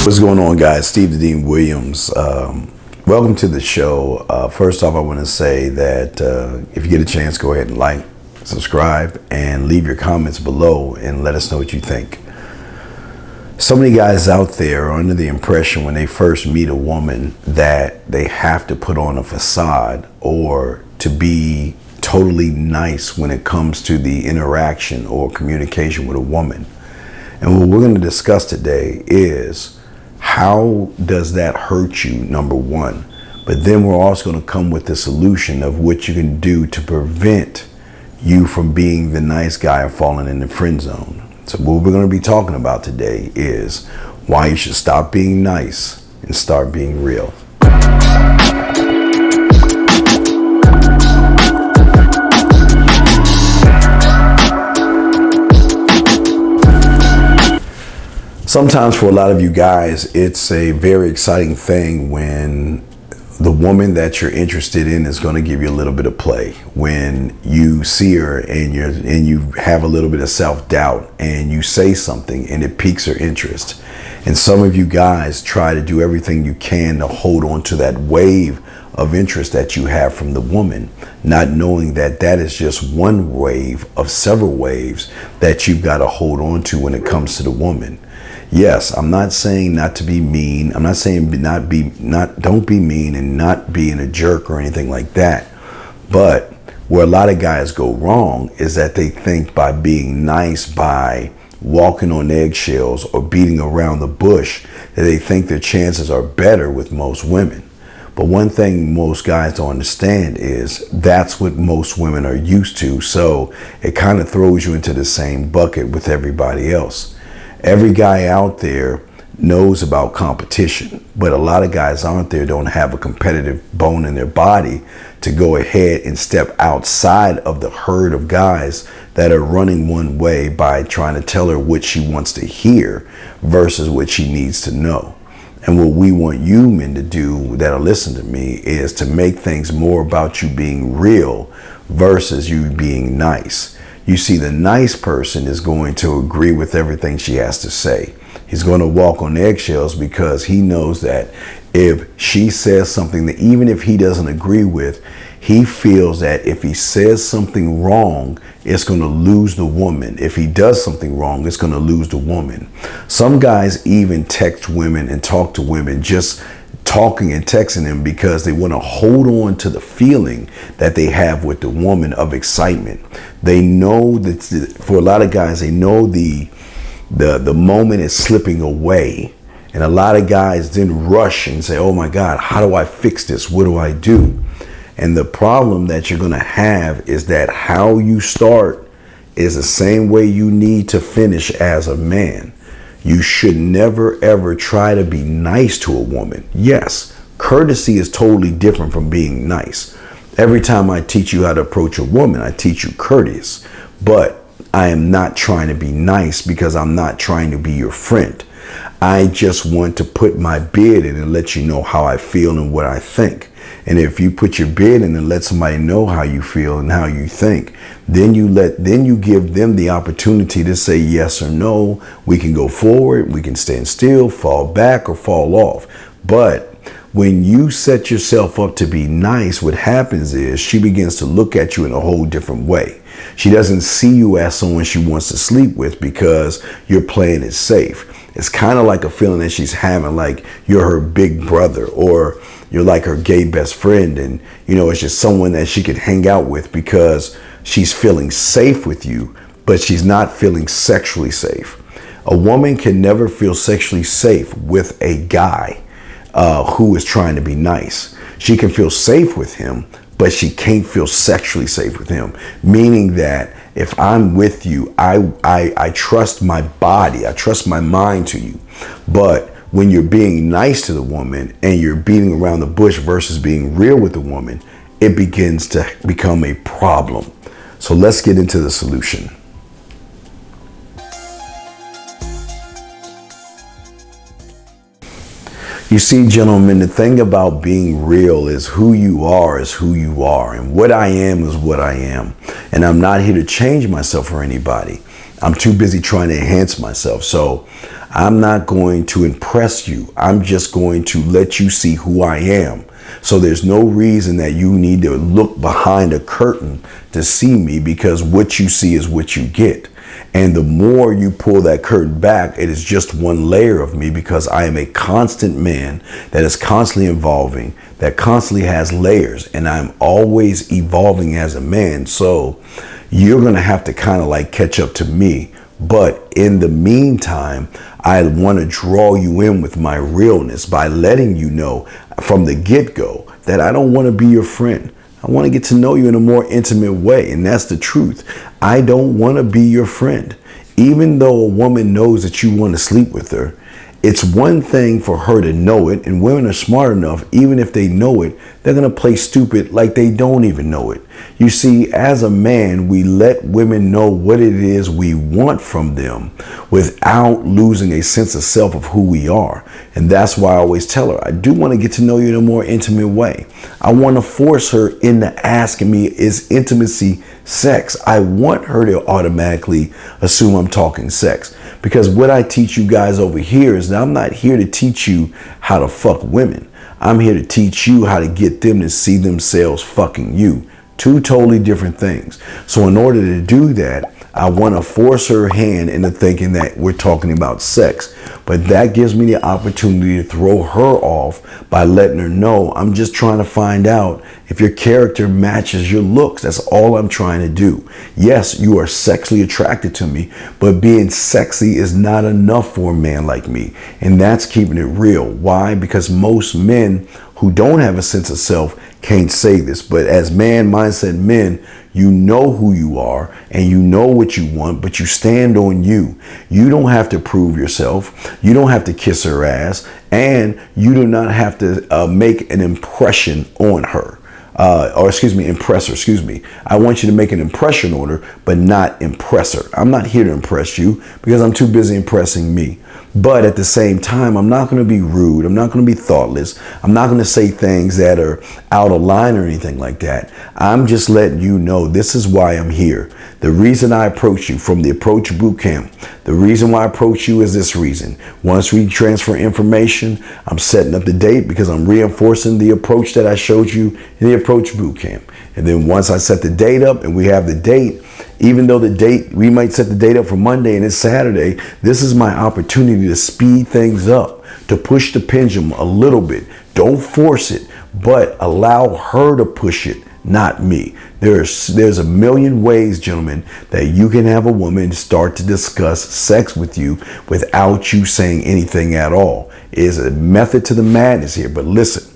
What's going on, guys? Steve the Dean Williams. Welcome to the show. First off, I want to say that if you get a chance, go ahead and like, subscribe, and leave your comments below and let us know what you think. So many guys out there are under the impression when they first meet a woman that they have to put on a facade or to be totally nice when it comes to the interaction or communication with a woman. And what we're going to discuss today is how does that hurt you, number one. But then we're also going to come with the solution of what you can do to prevent you from being the nice guy or falling in the friend zone. So what we're going to be talking about today is why you should stop being nice and start being real. Sometimes for a lot of you guys, it's a very exciting thing when the woman that you're interested in is going to give you a little bit of play. When you see her and you have a little bit of self-doubt and you say something and it piques her interest. And some of you guys try to do everything you can to hold on to that wave of interest that you have from the woman, not knowing that that is just one wave of several waves that you've got to hold on to when it comes to the woman. Yes, I'm not saying not to be mean. I'm not saying don't be mean and not being a jerk or anything like that. But where a lot of guys go wrong is that they think by being nice, by walking on eggshells or beating around the bush, that they think their chances are better with most women. But one thing most guys don't understand is that's what most women are used to. So it kind of throws you into the same bucket with everybody else. Every guy out there knows about competition, but a lot of guys out there don't have a competitive bone in their body to go ahead and step outside of the herd of guys that are running one way by trying to tell her what she wants to hear versus what she needs to know. And what we want you men to do that'll listen to me is to make things more about you being real versus you being nice. You see, the nice person is going to agree with everything she has to say. He's going to walk on eggshells because he knows that if she says something that even if he doesn't agree with, he feels that if he says something wrong, it's going to lose the woman. If he does something wrong, it's going to lose the woman. Some guys even text women and talk to women just talking and texting them because they want to hold on to the feeling that they have with the woman of excitement. They know that for a lot of guys, they know the moment is slipping away. And a lot of guys then rush and say, oh my God, how do I fix this? What do I do? And the problem that you're going to have is that how you start is the same way you need to finish as a man. You should never, ever try to be nice to a woman. Yes, courtesy is totally different from being nice. Every time I teach you how to approach a woman, I teach you courteous. But I am not trying to be nice because I'm not trying to be your friend. I just want to put my bid in and let you know how I feel and what I think. And if you put your bid in and let somebody know how you feel and how you think, then you give them the opportunity to say yes or no. We can go forward, we can stand still, fall back, or fall off. But when you set yourself up to be nice, what happens is she begins to look at you in a whole different way. She doesn't see you as someone she wants to sleep with because you're playing it safe. It's kind of like a feeling that she's having, like you're her big brother or you're like her gay best friend. And, it's just someone that she could hang out with because she's feeling safe with you, but she's not feeling sexually safe. A woman can never feel sexually safe with a guy who is trying to be nice. She can feel safe with him, but she can't feel sexually safe with him. Meaning that if I'm with you, I trust my body, I trust my mind to you. But when you're being nice to the woman and you're beating around the bush versus being real with the woman, it begins to become a problem. So let's get into the solution. You see, gentlemen, the thing about being real is who you are is who you are. And what I am is what I am. And I'm not here to change myself for anybody. I'm too busy trying to enhance myself. So I'm not going to impress you. I'm just going to let you see who I am. So there's no reason that you need to look behind a curtain to see me, because what you see is what you get. And the more you pull that curtain back, it is just one layer of me, because I am a constant man that is constantly evolving, that constantly has layers, and I'm always evolving as a man. So you're going to have to kind of like catch up to me. But in the meantime, I want to draw you in with my realness by letting you know from the get-go that I don't want to be your friend. I want to get to know you in a more intimate way. And that's the truth. I don't want to be your friend. Even though a woman knows that you want to sleep with her, it's one thing for her to know it. And women are smart enough, even if they know it, they're going to play stupid like they don't even know it. You see, as a man, we let women know what it is we want from them without losing a sense of self of who we are. And that's why I always tell her, I do want to get to know you in a more intimate way. I want to force her into asking me, is intimacy sex? I want her to automatically assume I'm talking sex. Because what I teach you guys over here is that I'm not here to teach you how to fuck women. I'm here to teach you how to get them to see themselves fucking you. Two totally different things. So in order to do that, I want to force her hand into thinking that we're talking about sex. But that gives me the opportunity to throw her off by letting her know I'm just trying to find out if your character matches your looks. That's all I'm trying to do. Yes, you are sexually attracted to me, but being sexy is not enough for a man like me. And that's keeping it real. Why? Because most men who don't have a sense of self can't say this. But as man mindset men, you know who you are and you know what you want, but you stand on you. You don't have to prove yourself. You don't have to kiss her ass, and you do not have to make an impression on her. Impress her. I want you to make an impression on her, but not impress her. I'm not here to impress you because I'm too busy impressing me. But at the same time, I'm not going to be rude. I'm not going to be thoughtless. I'm not going to say things that are out of line or anything like that. I'm just letting you know this is why I'm here. The reason I approach you from the approach boot camp, the reason why I approach you is this reason. Once we transfer information, I'm setting up the date because I'm reinforcing the approach that I showed you in the approach boot camp. And then once I set the date up and we have the date, even though we might set the date up for Monday and it's Saturday, this is my opportunity to speed things up, to push the pendulum a little bit. Don't force it, but allow her to push it, not me. There's a million ways, gentlemen, that you can have a woman start to discuss sex with you without you saying anything at all. There's a method to the madness here. But listen,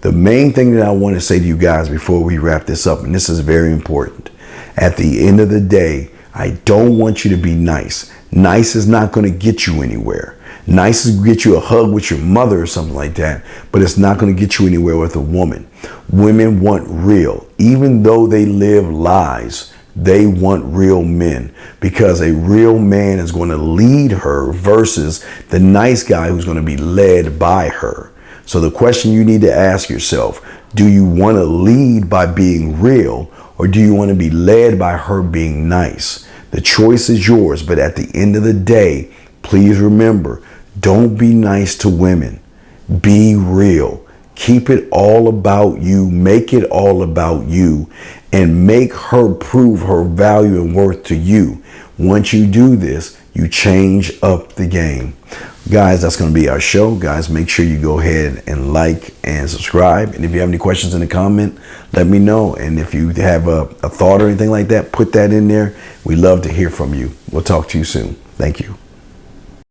the main thing that I want to say to you guys before we wrap this up, and this is very important. At the end of the day, I don't want you to be nice. Nice is not going to get you anywhere. Nice is get you a hug with your mother or something like that, but it's not going to get you anywhere with a woman. Women want real. Even though they live lies, they want real men, because a real man is going to lead her versus the nice guy who's going to be led by her. So the question you need to ask yourself, do you want to lead by being real, or do you want to be led by her being nice? The choice is yours, but at the end of the day, please remember, don't be nice to women. Be real. Keep it all about you. Make it all about you, and make her prove her value and worth to you. Once you do this, you change up the game. Guys, that's going to be our show. Guys, make sure you go ahead and like and subscribe. And if you have any questions in the comment, let me know. And if you have a thought or anything like that, put that in there. We love to hear from you. We'll talk to you soon. Thank you.